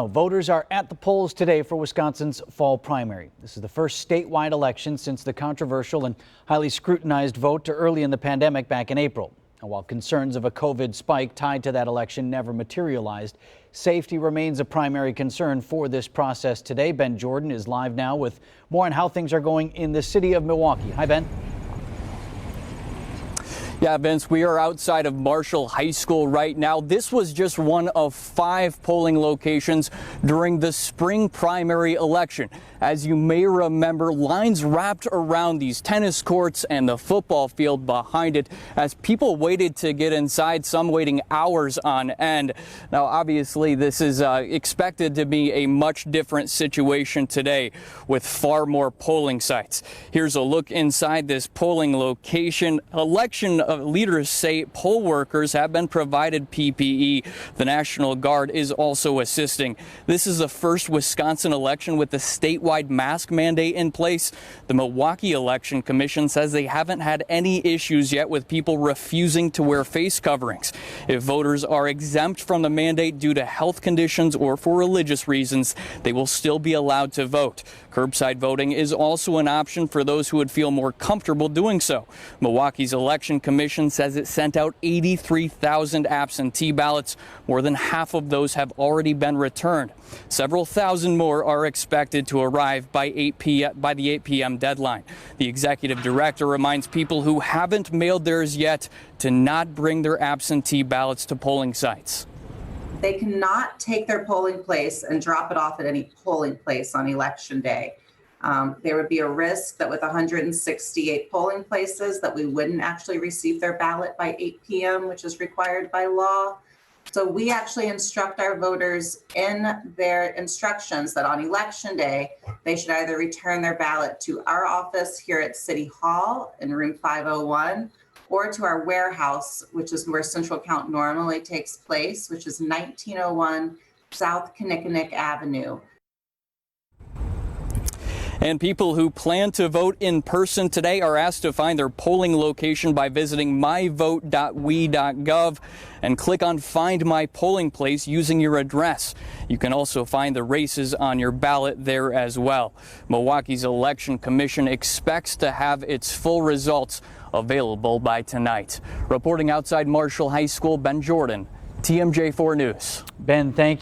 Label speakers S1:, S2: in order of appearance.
S1: VITRANO. Voters are at the polls today for Wisconsin's fall primary. This is the first statewide election since the controversial and highly scrutinized vote early in the pandemic back in April. And while concerns of a COVID spike tied to that election never materialized, safety remains a primary concern for this process today. Ben Jordan is live now with more on how things are going in the city of Milwaukee. Hi, Ben.
S2: Yeah, Vince, we are outside of Marshall High School right now. This was just one of 5 polling locations during the spring primary election. As you may remember, lines wrapped around these tennis courts and the football field behind it as people waited to get inside, some waiting hours on end. Now, obviously, this is expected to be a much different situation today with far more polling sites. Here's a look inside this polling location. Election leaders say poll workers have been provided PPE. The National Guard is also assisting. This is the first Wisconsin election with the statewide mask mandate in place. The Milwaukee Election Commission says they haven't had any issues yet with people refusing to wear face coverings. If voters are exempt from the mandate due to health conditions or for religious reasons, they will still be allowed to vote. Curbside voting is also an option for those who would feel more comfortable doing so. Milwaukee's Election Commission says it sent out 83,000 absentee ballots. More than half of those have already been returned. Several thousand more are expected to arrive by the 8 p.m. deadline. The executive director reminds people who haven't mailed theirs yet to not bring their absentee ballots to polling sites.
S3: They cannot take their polling place and drop it off at any polling place on election day. There would be a risk that with 168 polling places that we wouldn't actually receive their ballot by 8 p.m., which is required by law. So we actually instruct our voters in their instructions that on election day, they should either return their ballot to our office here at City Hall in room 501, or to our warehouse, which is where central count normally takes place, which is 1901 South Kinnickinnick Avenue.
S2: And people who plan to vote in person today are asked to find their polling location by visiting MYVOTE.WI.GOV and click on Find My Polling Place using your address. You can also find the races on your ballot there as well. Milwaukee's Election Commission expects to have its full results available by tonight. Reporting outside Marshall High School, Ben Jordan, TMJ4 News.
S1: Ben, thank you.